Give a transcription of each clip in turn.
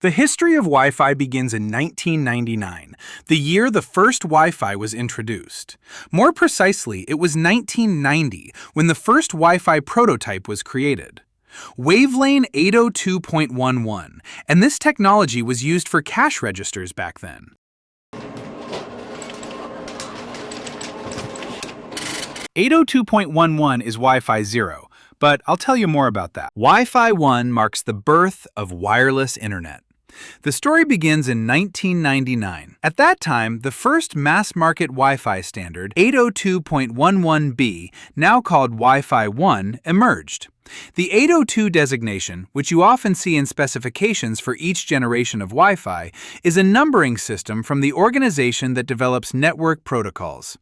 The history of Wi-Fi begins in 1999, the year the first Wi-Fi was introduced. More precisely, it was 1990 when the first Wi-Fi prototype was created. Wavelane 802.11, and this technology was used for cash registers back then. .11 is Wi-Fi 0, but I'll tell you more about that. Wi-Fi 1 marks the birth of wireless internet. The story begins in 1999. At that time, the first mass-market Wi-Fi standard, 802.11b, now called Wi-Fi 1, emerged. The 802 designation, which you often see in specifications for each generation of Wi-Fi, is a numbering system from the organization that develops network protocols.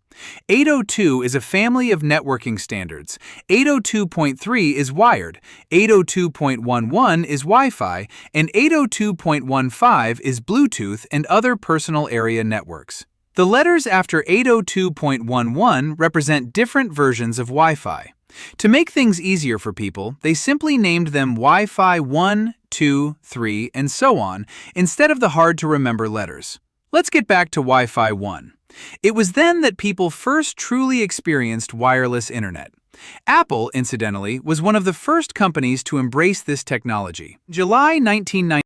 802 is a family of networking standards. 802.3 is wired, 802.11 is Wi-Fi, and 802.15 is Bluetooth and other personal area networks. The letters after 802.11 represent different versions of Wi-Fi. To make things easier for people, they simply named them Wi-Fi 1, 2, 3, and so on, instead of the hard-to-remember letters. Let's get back to Wi-Fi 1. It was then that people first truly experienced wireless internet. Apple, incidentally, was one of the first companies to embrace this technology. July 1990.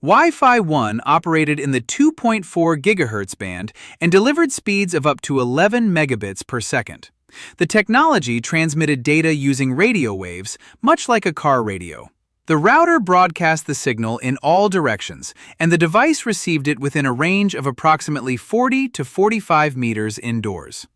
Wi-Fi 1 operated in the 2.4 GHz band and delivered speeds of up to 11 megabits per second. The technology transmitted data using radio waves, much like a car radio. The router broadcast the signal in all directions, and the device received it within a range of approximately 40 to 45 meters indoors.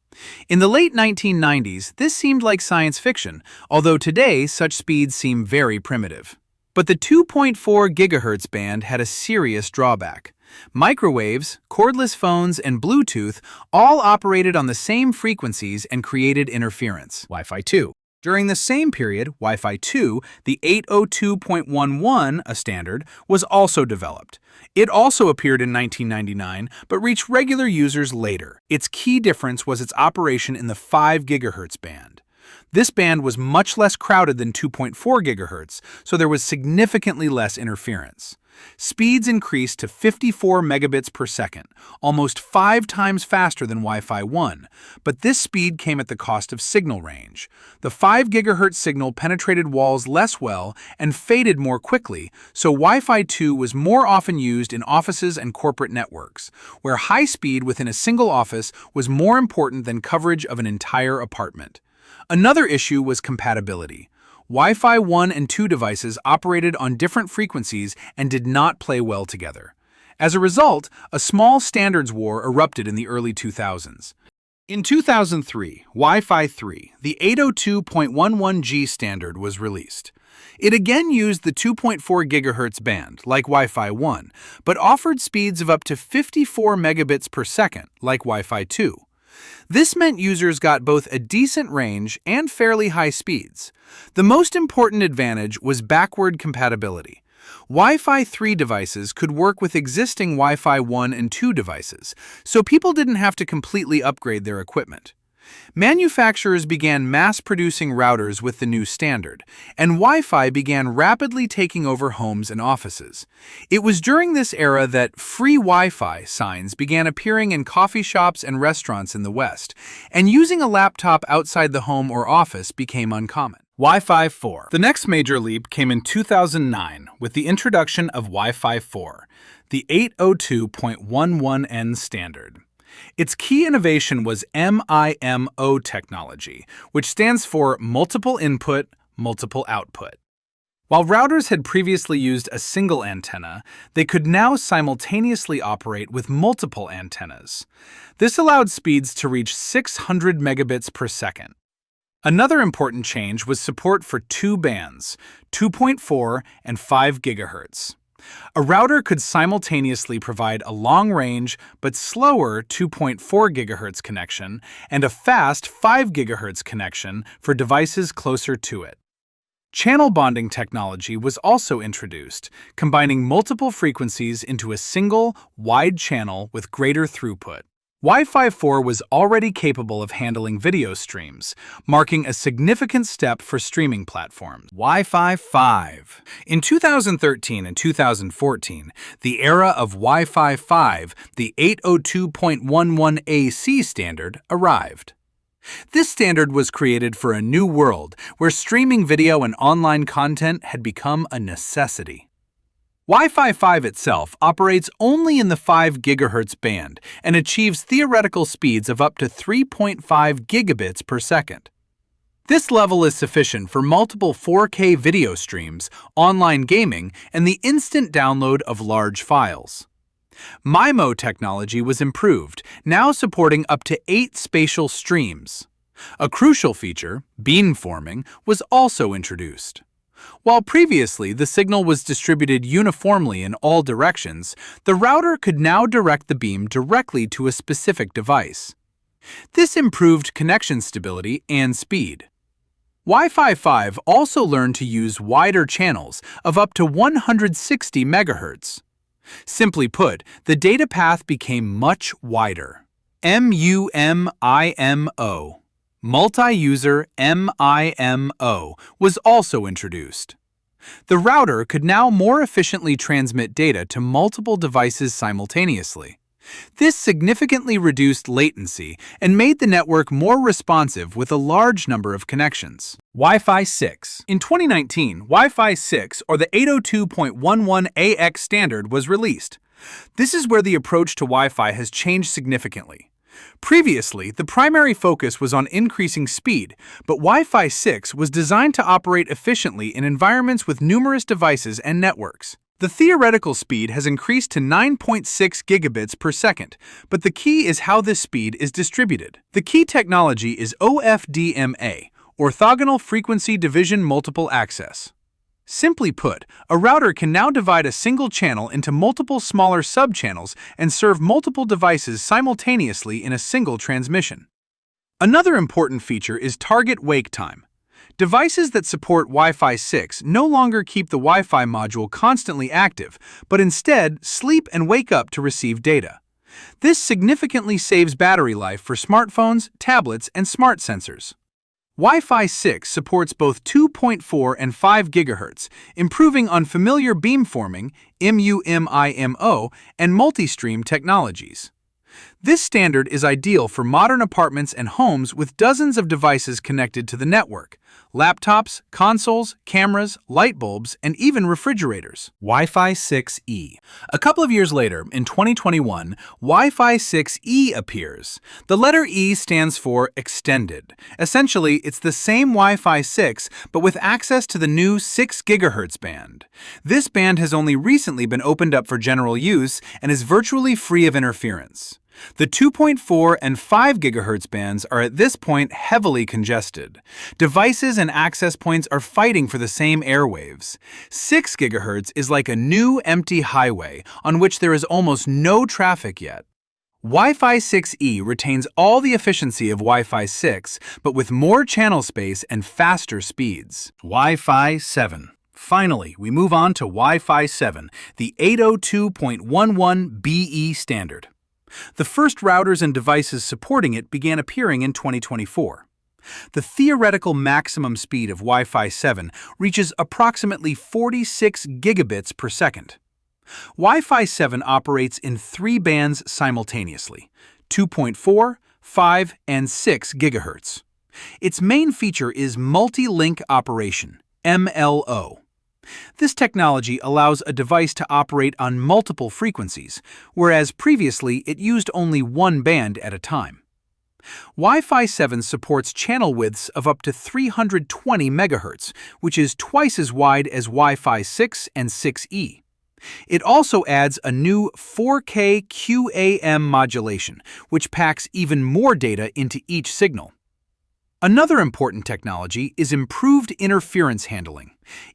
In the late 1990s, this seemed like science fiction, although today such speeds seem very primitive. But the 2.4 GHz band had a serious drawback. Microwaves, cordless phones, and Bluetooth all operated on the same frequencies and created interference. Wi-Fi 2. During the same period, Wi-Fi 2, the 802.11, a standard, was also developed. It also appeared in 1999, but reached regular users later. Its key difference was its operation in the 5 GHz band. This band was much less crowded than 2.4 GHz, so there was significantly less interference. Speeds increased to 54 megabits per second, almost 5 times faster than Wi-Fi 1, but this speed came at the cost of signal range. The 5 GHz signal penetrated walls less well and faded more quickly, so Wi-Fi 2 was more often used in offices and corporate networks, where high speed within a single office was more important than coverage of an entire apartment. Another issue was compatibility. Wi-Fi 1 and 2 devices operated on different frequencies and did not play well together. As a result, a small standards war erupted in the early 2000s. In 2003, Wi-Fi 3, the 802.11g standard, was released. It again used the 2.4 GHz band, like Wi-Fi 1, but offered speeds of up to 54 megabits per second, like Wi-Fi 2. This meant users got both a decent range and fairly high speeds. The most important advantage was backward compatibility. Wi-Fi 3 devices could work with existing Wi-Fi 1 and 2 devices, so people didn't have to completely upgrade their equipment. Manufacturers began mass-producing routers with the new standard, and Wi-Fi began rapidly taking over homes and offices. It was during this era that free Wi-Fi signs began appearing in coffee shops and restaurants in the West, and using a laptop outside the home or office became uncommon. Wi-Fi 4. The next major leap came in 2009 with the introduction of Wi-Fi 4, the 802.11n standard. Its key innovation was MIMO technology, which stands for Multiple Input, Multiple Output. While routers had previously used a single antenna, they could now simultaneously operate with multiple antennas. This allowed speeds to reach 600 megabits per second. Another important change was support for 2 bands, 2.4 and 5 GHz. A router could simultaneously provide a long-range but slower 2.4 GHz connection and a fast 5 GHz connection for devices closer to it. Channel bonding technology was also introduced, combining multiple frequencies into a single, wide channel with greater throughput. Wi-Fi 4 was already capable of handling video streams, marking a significant step for streaming platforms. Wi-Fi 5. In 2013 and 2014, the era of Wi-Fi 5, the 802.11 AC standard, arrived. This standard was created for a new world where streaming video and online content had become a necessity. Wi-Fi 5 itself operates only in the 5 GHz band and achieves theoretical speeds of up to 3.5 gigabits per second. This level is sufficient for multiple 4K video streams, online gaming, and the instant download of large files. MIMO technology was improved, now supporting up to 8 spatial streams. A crucial feature, beamforming, was also introduced. While previously the signal was distributed uniformly in all directions, the router could now direct the beam directly to a specific device. This improved connection stability and speed. Wi-Fi 5 also learned to use wider channels of up to 160 MHz. Simply put, the data path became much wider. MIMO. Multi-user MIMO was also introduced. The router could now more efficiently transmit data to multiple devices simultaneously. This significantly reduced latency and made the network more responsive with a large number of connections. Wi-Fi 6. In 2019, Wi-Fi 6, or the 802.11ax standard, was released. This is where the approach to Wi-Fi has changed significantly. Previously, the primary focus was on increasing speed, but Wi-Fi 6 was designed to operate efficiently in environments with numerous devices and networks. The theoretical speed has increased to 9.6 gigabits per second, but the key is how this speed is distributed. The key technology is OFDMA, Orthogonal Frequency Division Multiple Access. Simply put, a router can now divide a single channel into multiple smaller subchannels and serve multiple devices simultaneously in a single transmission. Another important feature is target wake time. Devices that support Wi-Fi 6 no longer keep the Wi-Fi module constantly active, but instead sleep and wake up to receive data. This significantly saves battery life for smartphones, tablets, and smart sensors. Wi-Fi 6 supports both 2.4 and 5 GHz, improving on familiar beamforming, MIMO, and multi-stream technologies. This standard is ideal for modern apartments and homes with dozens of devices connected to the network: laptops, consoles, cameras, light bulbs, and even refrigerators. Wi-Fi 6E. A couple of years later, in 2021, Wi-Fi 6E appears. The letter E stands for extended. Essentially, it's the same Wi-Fi 6, but with access to the new 6 GHz band. This band has only recently been opened up for general use and is virtually free of interference. The 2.4 and 5 GHz bands are at this point heavily congested. Devices and access points are fighting for the same airwaves. 6 GHz is like a new empty highway on which there is almost no traffic yet. Wi-Fi 6E retains all the efficiency of Wi-Fi 6, but with more channel space and faster speeds. Wi-Fi 7. Finally, we move on to Wi-Fi 7, the 802.11be standard. The first routers and devices supporting it began appearing in 2024. The theoretical maximum speed of Wi-Fi 7 reaches approximately 46 gigabits per second. Wi-Fi 7 operates in 3 bands simultaneously: 2.4, 5, and 6 GHz. Its main feature is multi-link operation, MLO. This technology allows a device to operate on multiple frequencies, whereas previously it used only one band at a time. Wi-Fi 7 supports channel widths of up to 320 MHz, which is twice as wide as Wi-Fi 6 and 6E. It also adds a new 4K QAM modulation, which packs even more data into each signal. Another important technology is improved interference handling.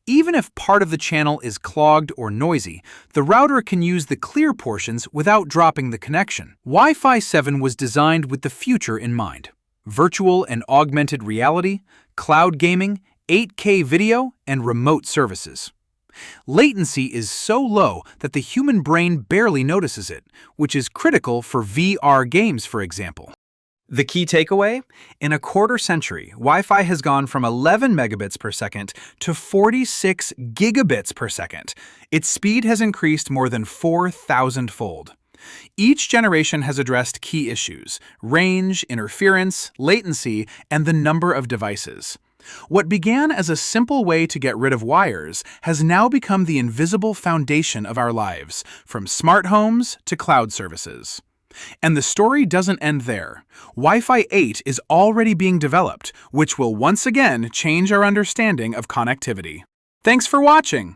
Even if part of the channel is clogged or noisy, the router can use the clear portions without dropping the connection. Wi-Fi 7 was designed with the future in mind: virtual and augmented reality, cloud gaming, 8K video, and remote services. Latency is so low that the human brain barely notices it, which is critical for VR games, for example. The key takeaway? In a quarter century, Wi-Fi has gone from 11 megabits per second to 46 gigabits per second. Its speed has increased more than 4,000-fold. Each generation has addressed key issues: range, interference, latency, and the number of devices. What began as a simple way to get rid of wires has now become the invisible foundation of our lives, from smart homes to cloud services. And the story doesn't end there. Wi-Fi 8 is already being developed, which will once again change our understanding of connectivity. Thanks for watching!